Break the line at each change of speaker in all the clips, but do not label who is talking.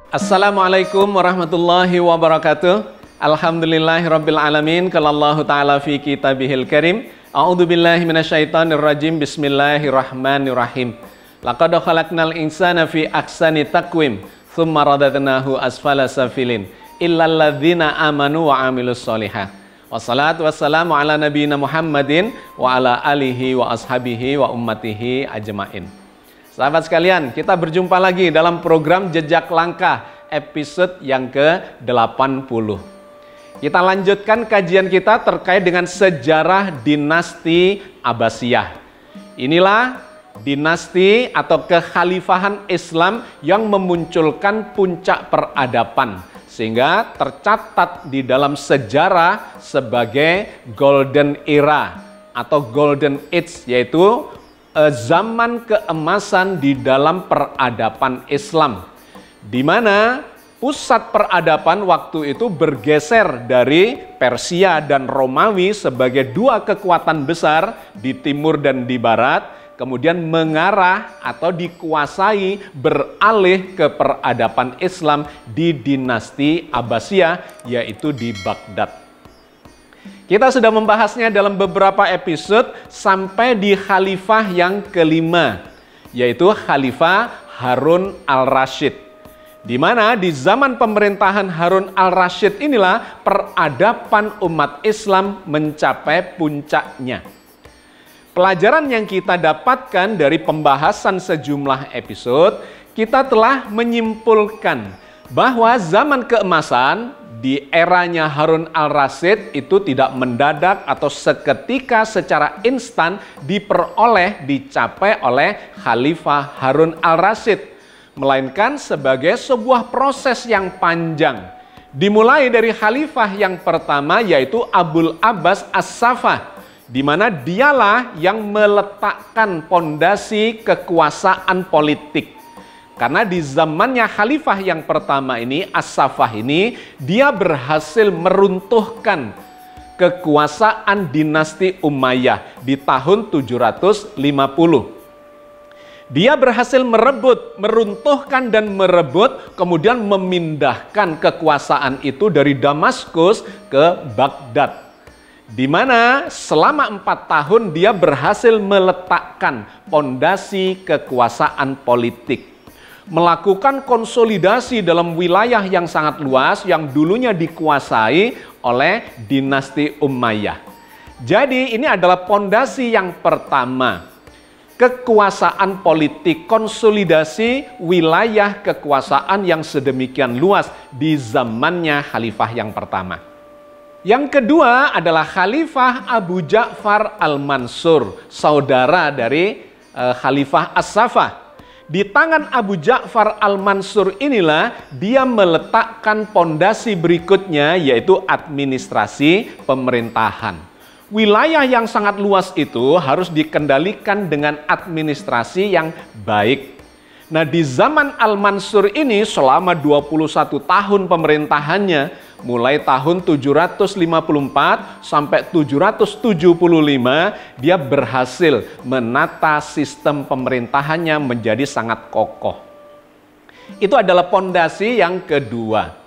Assalamualaikum warahmatullahi wabarakatuh. Alhamdulillahirabbil alamin. Qala Allahu ta'ala fi kitabihil karim. A'udzubillahi minasyaitonirrajim. Bismillahirrahmanirrahim. Laqad khalaqnal insana fi ahsani taqwim, tsumma radadnahu asfala safilin. Illal ladzina amanu wa 'amilus sholihat. Wassalatu wassalamu ala nabiyyina Muhammadin wa ala alihi wa ashabihi wa ummatihi ajmain. Sahabat sekalian, kita berjumpa lagi dalam program Jejak Langkah episode yang ke-80. Kita lanjutkan kajian kita terkait dengan sejarah dinasti Abbasiyah. Inilah dinasti atau kekhalifahan Islam yang memunculkan puncak peradaban, sehingga tercatat di dalam sejarah sebagai golden era atau golden age, yaitu zaman keemasan di dalam peradaban Islam, di mana pusat peradaban waktu itu bergeser dari Persia dan Romawi sebagai dua kekuatan besar di timur dan di barat, kemudian mengarah atau dikuasai beralih ke peradaban Islam di dinasti Abbasiyah, yaitu di Baghdad. Kita sudah membahasnya dalam beberapa episode sampai di khalifah yang kelima, yaitu Khalifah Harun al-Rasyid. Di mana di zaman pemerintahan Harun al-Rasyid inilah peradaban umat Islam mencapai puncaknya. Pelajaran yang kita dapatkan dari pembahasan sejumlah episode, kita telah menyimpulkan bahwa zaman keemasan di eranya Harun al-Rasyid itu tidak mendadak atau seketika secara instan dicapai oleh Khalifah Harun al-Rasyid, melainkan sebagai sebuah proses yang panjang. Dimulai dari khalifah yang pertama, yaitu Abul Abbas As-Saffah, di mana dialah yang meletakkan pondasi kekuasaan politik. Karena di zamannya khalifah yang pertama ini, As-Saffah ini, dia berhasil meruntuhkan kekuasaan dinasti Umayyah di tahun 750. Dia berhasil meruntuhkan dan merebut, kemudian memindahkan kekuasaan itu dari Damaskus ke Baghdad. Di mana selama 4 tahun dia berhasil meletakkan pondasi kekuasaan politik, melakukan konsolidasi dalam wilayah yang sangat luas yang dulunya dikuasai oleh dinasti Umayyah. Jadi ini adalah pondasi yang pertama, kekuasaan politik, konsolidasi wilayah kekuasaan yang sedemikian luas di zamannya khalifah yang pertama. Yang kedua adalah Khalifah Abu Ja'far al-Mansur, saudara dari Khalifah As-Saffah. Di tangan Abu Ja'far al-Mansur inilah dia meletakkan pondasi berikutnya, yaitu administrasi pemerintahan. Wilayah yang sangat luas itu harus dikendalikan dengan administrasi yang baik. Nah, di zaman Al-Mansur ini selama 21 tahun pemerintahannya, mulai tahun 754 sampai 775, dia berhasil menata sistem pemerintahannya menjadi sangat kokoh. Itu adalah pondasi yang kedua.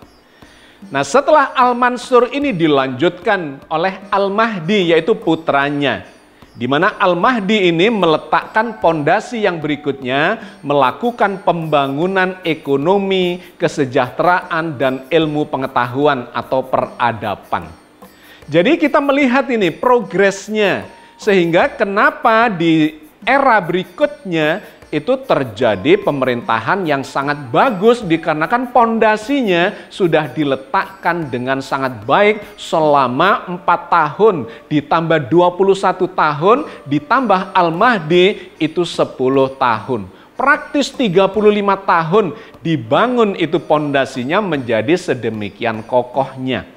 Nah, setelah Al-Mansur ini dilanjutkan oleh Al-Mahdi, yaitu putranya. Di mana Al-Mahdi ini meletakkan pondasi yang berikutnya, melakukan pembangunan ekonomi, kesejahteraan, dan ilmu pengetahuan atau peradaban. Jadi kita melihat ini progresnya, sehingga kenapa di era berikutnya itu terjadi pemerintahan yang sangat bagus, dikarenakan pondasinya sudah diletakkan dengan sangat baik selama 4 tahun, ditambah 21 tahun, ditambah Al-Mahdi itu 10 tahun. Praktis 35 tahun dibangun itu pondasinya menjadi sedemikian kokohnya.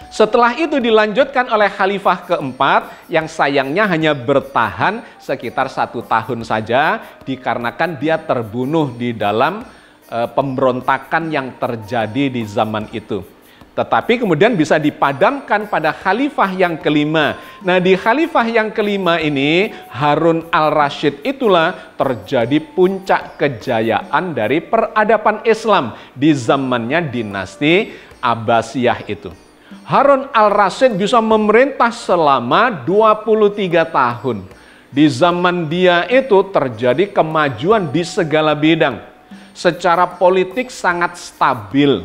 Setelah itu dilanjutkan oleh khalifah keempat yang sayangnya hanya bertahan sekitar 1 tahun saja, dikarenakan dia terbunuh di dalam pemberontakan yang terjadi di zaman itu. Tetapi kemudian bisa dipadamkan pada khalifah yang kelima. Nah, di khalifah yang kelima ini, Harun al-Rasyid itulah terjadi puncak kejayaan dari peradaban Islam di zamannya dinasti Abbasiyah itu. Harun al-Rasyid bisa memerintah selama 23 tahun. Di zaman dia itu terjadi kemajuan di segala bidang. Secara politik sangat stabil.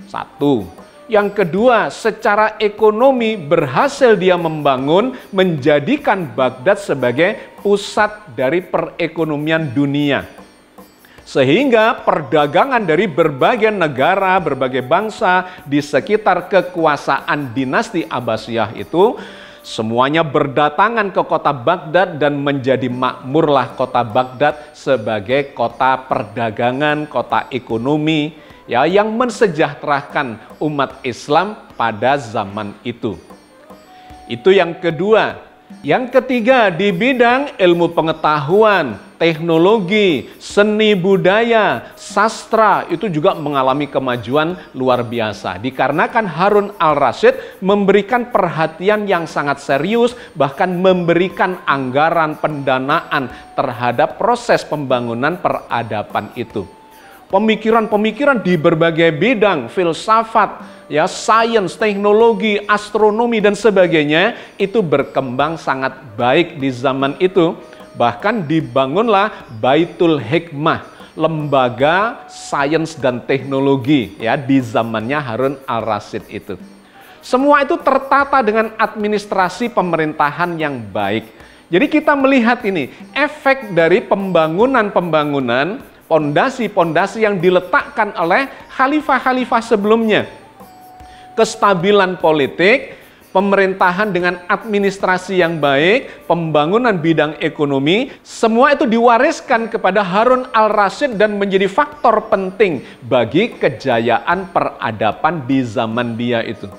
Satu. Yang kedua, secara ekonomi berhasil dia membangun, menjadikan Baghdad sebagai pusat dari perekonomian dunia. Sehingga perdagangan dari berbagai negara, berbagai bangsa di sekitar kekuasaan dinasti Abbasiyah itu semuanya berdatangan ke kota Baghdad dan menjadi makmurlah kota Baghdad sebagai kota perdagangan, kota ekonomi, ya, yang mensejahterakan umat Islam pada zaman itu. Itu yang kedua. Yang ketiga, di bidang ilmu pengetahuan, teknologi, seni budaya, sastra, itu juga mengalami kemajuan luar biasa. Dikarenakan Harun al-Rasyid memberikan perhatian yang sangat serius, bahkan memberikan anggaran pendanaan terhadap proses pembangunan peradaban itu. Pemikiran-pemikiran di berbagai bidang, filsafat, ya, sains, teknologi, astronomi, dan sebagainya, itu berkembang sangat baik di zaman itu. Bahkan dibangunlah Baitul Hikmah, lembaga sains dan teknologi, ya, di zamannya Harun al-Rasyid itu. Semua itu tertata dengan administrasi pemerintahan yang baik. Jadi kita melihat ini, efek dari pembangunan-pembangunan, pondasi-pondasi yang diletakkan oleh khalifah-khalifah sebelumnya. Kestabilan politik, pemerintahan dengan administrasi yang baik, pembangunan bidang ekonomi, semua itu diwariskan kepada Harun al-Rasyid dan menjadi faktor penting bagi kejayaan peradaban di zaman dia itu.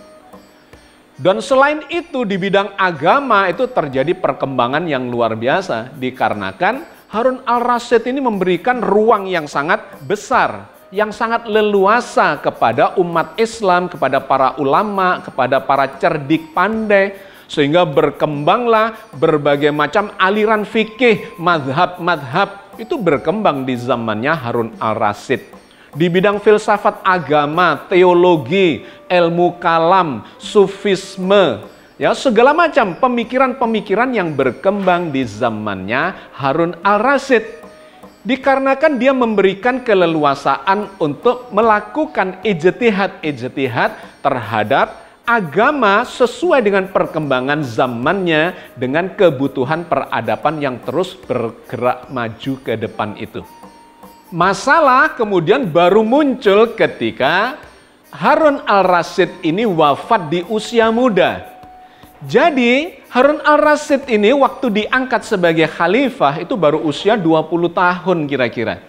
Dan selain itu di bidang agama itu terjadi perkembangan yang luar biasa dikarenakan Harun al-Rasyid ini memberikan ruang yang sangat besar, yang sangat leluasa kepada umat Islam, kepada para ulama, kepada para cerdik pandai, sehingga berkembanglah berbagai macam aliran fikih, madhab-madhab, itu berkembang di zamannya Harun al-Rasyid. Di bidang filsafat agama, teologi, ilmu kalam, sufisme, ya, segala macam pemikiran-pemikiran yang berkembang di zamannya Harun al-Rasyid. Dikarenakan dia memberikan keleluasaan untuk melakukan ijtihad-ijtihad terhadap agama sesuai dengan perkembangan zamannya dengan kebutuhan peradaban yang terus bergerak maju ke depan itu. Masalah kemudian baru muncul ketika Harun al-Rasyid ini wafat di usia muda. Jadi Harun al-Rasyid ini waktu diangkat sebagai khalifah itu baru usia 20 tahun kira-kira.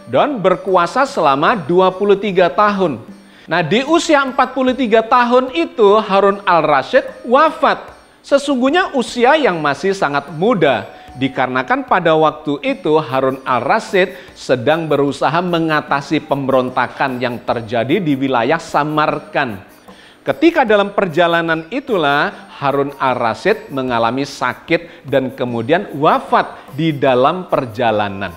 Dan berkuasa selama 23 tahun. Nah, di usia 43 tahun itu Harun al-Rasyid wafat. Sesungguhnya usia yang masih sangat muda. Dikarenakan pada waktu itu Harun al-Rasyid sedang berusaha mengatasi pemberontakan yang terjadi di wilayah Samarkand. Ketika dalam perjalanan itulah Harun al-Rasyid mengalami sakit dan kemudian wafat di dalam perjalanan.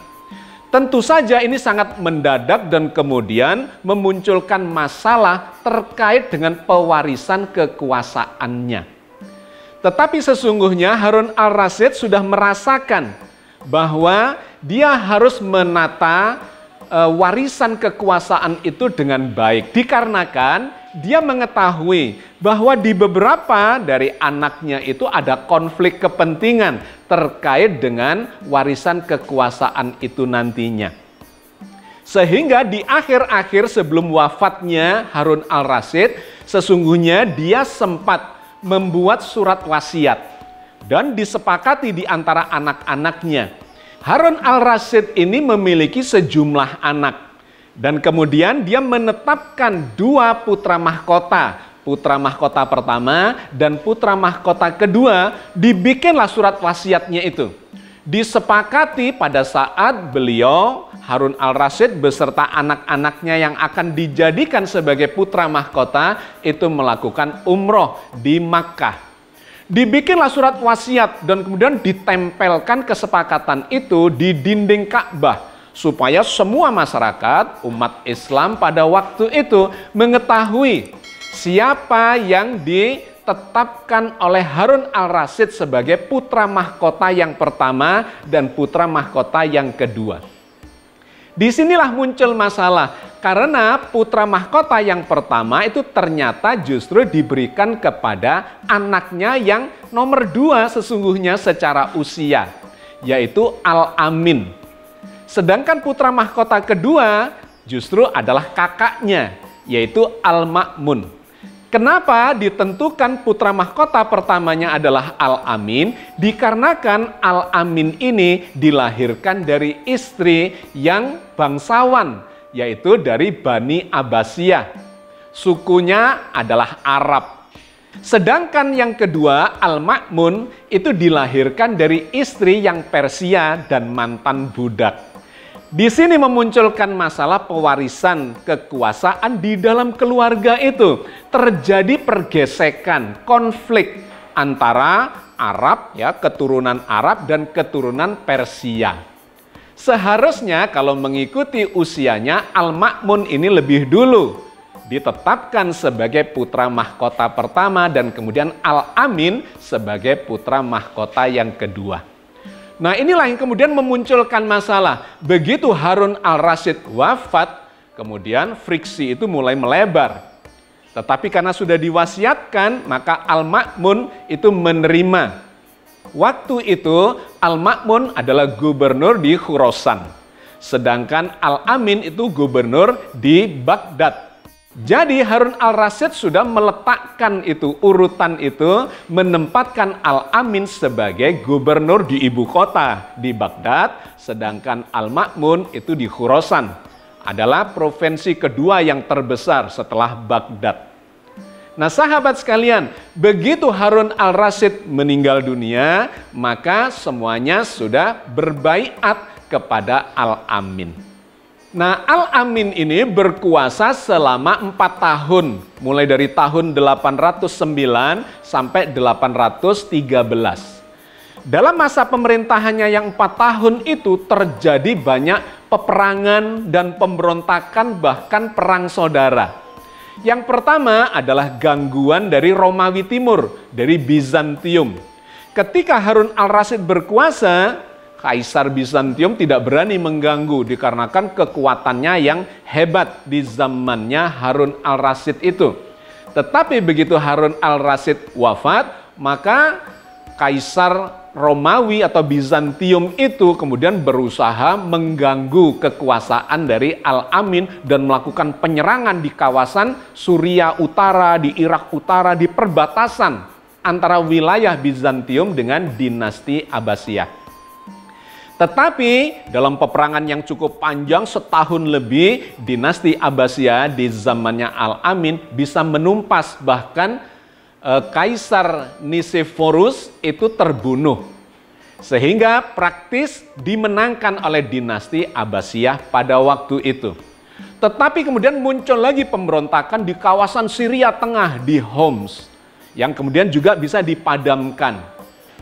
Tentu saja ini sangat mendadak dan kemudian memunculkan masalah terkait dengan pewarisan kekuasaannya. Tetapi sesungguhnya Harun al-Rasyid sudah merasakan bahwa dia harus menata warisan kekuasaan itu dengan baik. Dikarenakan dia mengetahui bahwa di beberapa dari anaknya itu ada konflik kepentingan terkait dengan warisan kekuasaan itu nantinya. Sehingga di akhir-akhir sebelum wafatnya Harun al-Rasyid, sesungguhnya dia sempat membuat surat wasiat dan disepakati di antara anak-anaknya. Harun al-Rasyid ini memiliki sejumlah anak. Dan kemudian dia menetapkan 2 putra mahkota. Putra mahkota pertama dan putra mahkota kedua, dibikinlah surat wasiatnya itu. Disepakati pada saat beliau Harun al-Rasyid beserta anak-anaknya yang akan dijadikan sebagai putra mahkota itu melakukan umroh di Makkah. Dibikinlah surat wasiat dan kemudian ditempelkan kesepakatan itu di dinding Ka'bah supaya semua masyarakat umat Islam pada waktu itu mengetahui siapa yang ditetapkan oleh Harun al-Rasyid sebagai putra mahkota yang pertama dan putra mahkota yang kedua. Disinilah muncul masalah, karena putra mahkota yang pertama itu ternyata justru diberikan kepada anaknya yang nomor 2 sesungguhnya secara usia, yaitu Al-Amin. Sedangkan putra mahkota kedua justru adalah kakaknya, yaitu Al-Ma'mun. Kenapa ditentukan putra mahkota pertamanya adalah Al-Amin? Dikarenakan Al-Amin ini dilahirkan dari istri yang bangsawan, yaitu dari Bani Abbasiyah. Sukunya adalah Arab. Sedangkan yang kedua, Al-Ma'mun, itu dilahirkan dari istri yang Persia dan mantan budak. Di sini memunculkan masalah pewarisan kekuasaan di dalam keluarga itu. Terjadi pergesekan, konflik antara Arab, ya, keturunan Arab dan keturunan Persia. Seharusnya kalau mengikuti usianya, Al-Ma'mun ini lebih dulu ditetapkan sebagai putra mahkota pertama dan kemudian Al-Amin sebagai putra mahkota yang kedua. Nah, inilah yang kemudian memunculkan masalah. Begitu Harun al-Rasyid wafat, kemudian friksi itu mulai melebar. Tetapi karena sudah diwasiatkan, maka Al-Ma'mun itu menerima. Waktu itu Al-Ma'mun adalah gubernur di Khurasan. Sedangkan Al-Amin itu gubernur di Baghdad. Jadi Harun al-Rasyid sudah meletakkan itu, urutan itu, menempatkan Al-Amin sebagai gubernur di ibu kota di Baghdad, sedangkan Al-Ma'mun itu di Khurasan, adalah provinsi kedua yang terbesar setelah Baghdad. Nah, sahabat sekalian, begitu Harun al-Rasyid meninggal dunia, maka semuanya sudah berbaiat kepada Al-Amin. Nah, Al-Amin ini berkuasa selama 4 tahun, mulai dari tahun 809 sampai 813. Dalam masa pemerintahannya yang 4 tahun itu terjadi banyak peperangan dan pemberontakan, bahkan perang saudara. Yang pertama adalah gangguan dari Romawi Timur, dari Bizantium. Ketika Harun al-Rasyid berkuasa, Kaisar Bizantium tidak berani mengganggu dikarenakan kekuatannya yang hebat di zamannya Harun al-Rasyid itu. Tetapi begitu Harun al-Rasyid wafat, maka Kaisar Romawi atau Bizantium itu kemudian berusaha mengganggu kekuasaan dari Al-Amin dan melakukan penyerangan di kawasan Suriah Utara, di Irak Utara, di perbatasan antara wilayah Bizantium dengan dinasti Abbasiyah. Tetapi dalam peperangan yang cukup panjang setahun lebih, dinasti Abbasiyah di zamannya Al-Amin bisa menumpas, bahkan Kaisar Nicephorus itu terbunuh. Sehingga praktis dimenangkan oleh dinasti Abbasiyah pada waktu itu. Tetapi kemudian muncul lagi pemberontakan di kawasan Syria Tengah, di Homs, yang kemudian juga bisa dipadamkan.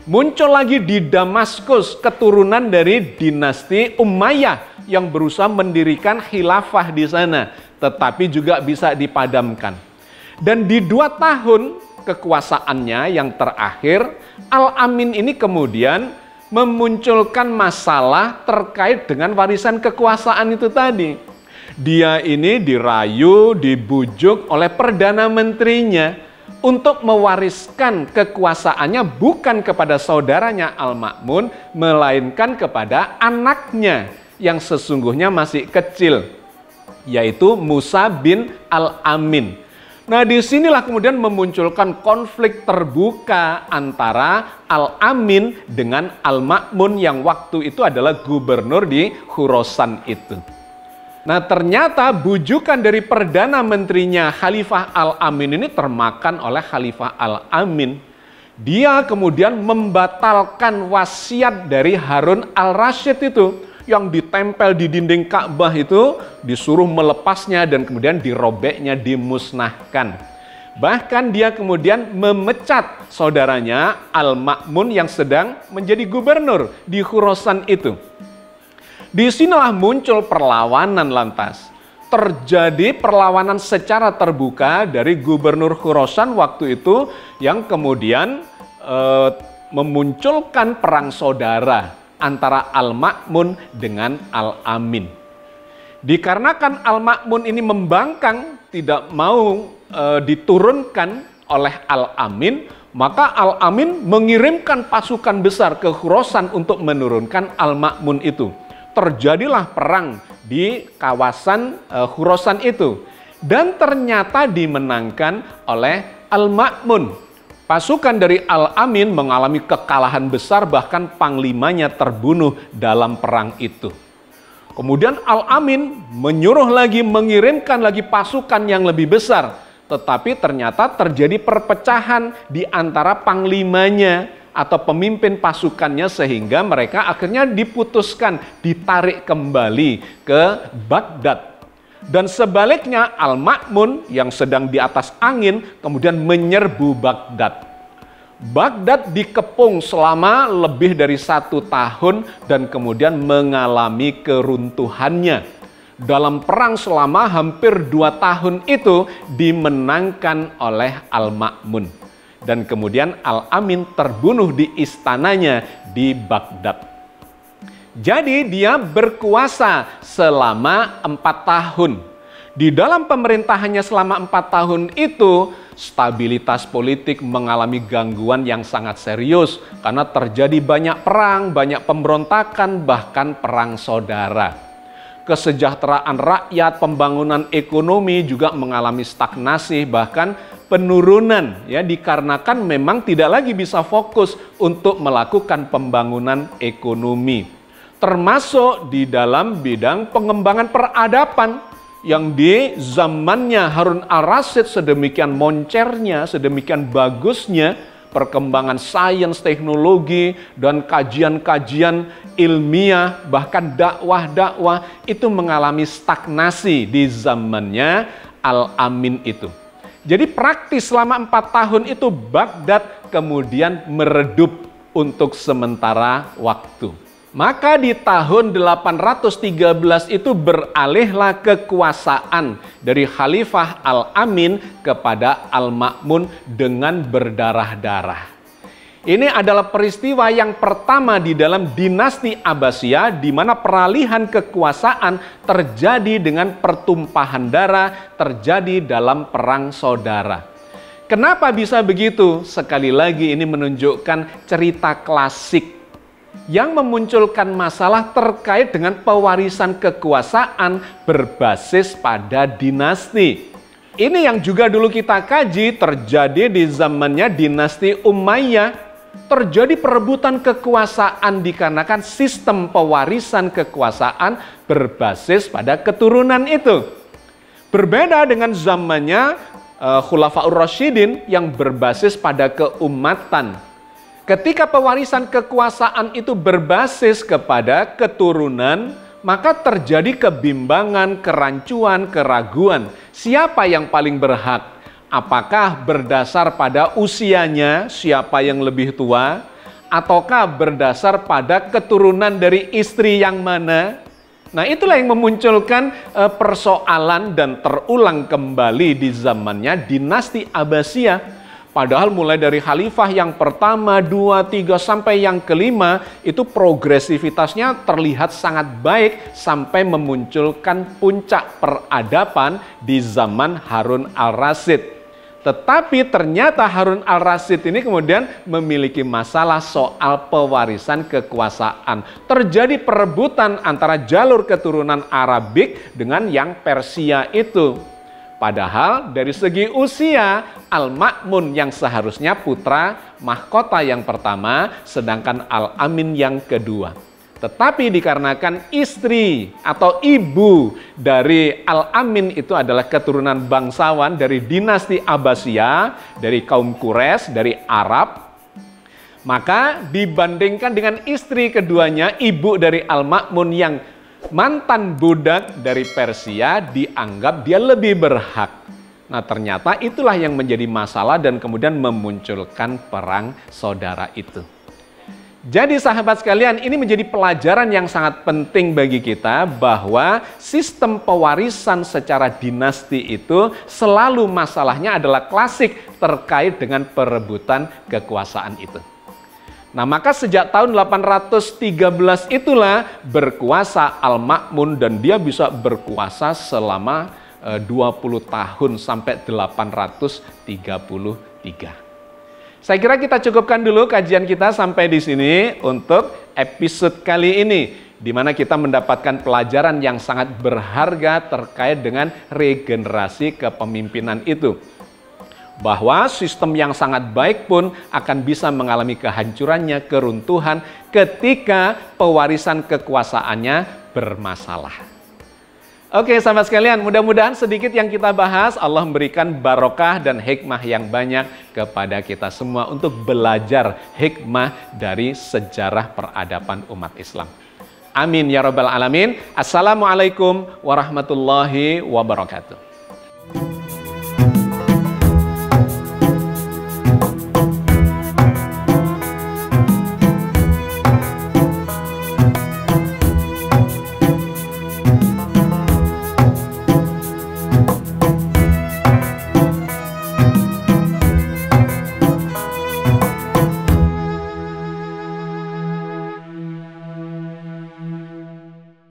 Muncul lagi di Damaskus keturunan dari dinasti Umayyah yang berusaha mendirikan khilafah di sana, tetapi juga bisa dipadamkan. Dan di 2 tahun kekuasaannya yang terakhir, Al-Amin ini kemudian memunculkan masalah terkait dengan warisan kekuasaan itu tadi. Dia ini dirayu, dibujuk oleh Perdana Menterinya untuk mewariskan kekuasaannya bukan kepada saudaranya Al-Ma'mun, melainkan kepada anaknya yang sesungguhnya masih kecil, yaitu Musa bin Al-Amin. Nah, disinilah kemudian memunculkan konflik terbuka antara Al-Amin dengan Al-Ma'mun yang waktu itu adalah gubernur di Khurasan itu. Nah, ternyata bujukan dari Perdana Menterinya Khalifah Al-Amin ini termakan oleh Khalifah Al-Amin. Dia kemudian membatalkan wasiat dari Harun al-Rasyid itu. yang ditempel di dinding Ka'bah itu disuruh melepasnya dan kemudian dirobeknya, dimusnahkan. Bahkan dia kemudian memecat saudaranya Al-Ma'mun yang sedang menjadi gubernur di Khurasan itu. Disinilah muncul perlawanan lantas. Terjadi perlawanan secara terbuka dari gubernur Khurasan waktu itu yang kemudian memunculkan perang saudara antara Al-Ma'mun dengan Al-Amin. Dikarenakan Al-Ma'mun ini membangkang, tidak mau diturunkan oleh Al-Amin, maka Al-Amin mengirimkan pasukan besar ke Khurasan untuk menurunkan Al-Ma'mun itu. Terjadilah perang di kawasan Khurasan itu. Dan ternyata dimenangkan oleh Al-Ma'mun. Pasukan dari Al-Amin mengalami kekalahan besar, bahkan panglimanya terbunuh dalam perang itu. Kemudian Al-Amin mengirimkan lagi pasukan yang lebih besar. Tetapi ternyata terjadi perpecahan di antara panglimanya atau pemimpin pasukannya sehingga mereka akhirnya diputuskan, ditarik kembali ke Baghdad. Dan sebaliknya Al-Ma'mun yang sedang di atas angin kemudian menyerbu Baghdad. Baghdad dikepung selama lebih dari 1 tahun dan kemudian mengalami keruntuhannya. Dalam perang selama hampir 2 tahun itu dimenangkan oleh Al-Ma'mun. Dan kemudian Al-Amin terbunuh di istananya di Baghdad. Jadi dia berkuasa selama 4 tahun. Di dalam pemerintahannya selama 4 tahun itu, stabilitas politik mengalami gangguan yang sangat serius. Karena terjadi banyak perang, banyak pemberontakan, bahkan perang saudara. Kesejahteraan rakyat, pembangunan ekonomi juga mengalami stagnasi, bahkan penurunan ya, dikarenakan memang tidak lagi bisa fokus untuk melakukan pembangunan ekonomi. Termasuk di dalam bidang pengembangan peradaban yang di zamannya Harun al-Rasyid sedemikian moncernya, sedemikian bagusnya perkembangan sains, teknologi, dan kajian-kajian ilmiah, bahkan dakwah-dakwah itu mengalami stagnasi di zamannya Al-Amin itu. Jadi praktis selama 4 tahun itu Baghdad kemudian meredup untuk sementara waktu. Maka di tahun 813 itu beralihlah kekuasaan dari Khalifah Al-Amin kepada Al-Ma'mun dengan berdarah-darah. Ini adalah peristiwa yang pertama di dalam dinasti Abbasiyah di mana peralihan kekuasaan terjadi dengan pertumpahan darah, terjadi dalam perang saudara. Kenapa bisa begitu? Sekali lagi ini menunjukkan cerita klasik yang memunculkan masalah terkait dengan pewarisan kekuasaan berbasis pada dinasti. Ini yang juga dulu kita kaji terjadi di zamannya dinasti Umayyah. Terjadi perebutan kekuasaan dikarenakan sistem pewarisan kekuasaan berbasis pada keturunan itu. Berbeda dengan zamannya Khulafaur Rasyidin yang berbasis pada keumatan. Ketika pewarisan kekuasaan itu berbasis kepada keturunan, maka terjadi kebimbangan, kerancuan, keraguan. Siapa yang paling berhak? Apakah berdasar pada usianya, siapa yang lebih tua? Ataukah berdasar pada keturunan dari istri yang mana? Nah, itulah yang memunculkan persoalan dan terulang kembali di zamannya dinasti Abbasiyah. Padahal mulai dari khalifah yang pertama, 2, 3, sampai yang kelima, itu progresivitasnya terlihat sangat baik sampai memunculkan puncak peradaban di zaman Harun al-Rasyid. Tetapi ternyata Harun al-Rasyid ini kemudian memiliki masalah soal pewarisan kekuasaan. Terjadi perebutan antara jalur keturunan Arabik dengan yang Persia itu. Padahal dari segi usia, Al-Ma'mun yang seharusnya putra mahkota yang pertama, sedangkan Al-Amin yang kedua. Tetapi dikarenakan istri atau ibu dari Al-Amin itu adalah keturunan bangsawan dari dinasti Abbasiyah, dari kaum Quraisy, dari Arab, Maka dibandingkan dengan istri keduanya, ibu dari Al-Ma'mun yang mantan budak dari Persia, dianggap dia lebih berhak. Nah, ternyata itulah yang menjadi masalah dan kemudian memunculkan perang saudara itu. Jadi sahabat sekalian, ini menjadi pelajaran yang sangat penting bagi kita bahwa sistem pewarisan secara dinasti itu selalu masalahnya adalah klasik terkait dengan perebutan kekuasaan itu. Nah, maka sejak tahun 813 itulah berkuasa Al-Ma'mun dan dia bisa berkuasa selama 20 tahun sampai 833. Saya kira kita cukupkan dulu kajian kita sampai di sini untuk episode kali ini, di mana kita mendapatkan pelajaran yang sangat berharga terkait dengan regenerasi kepemimpinan itu. Bahwa sistem yang sangat baik pun akan bisa mengalami kehancurannya, keruntuhan ketika pewarisan kekuasaannya bermasalah. Oke sahabat sekalian, mudah-mudahan sedikit yang kita bahas Allah memberikan barokah dan hikmah yang banyak kepada kita semua untuk belajar hikmah dari sejarah peradaban umat Islam. Amin ya rabbal alamin. Assalamualaikum warahmatullahi wabarakatuh.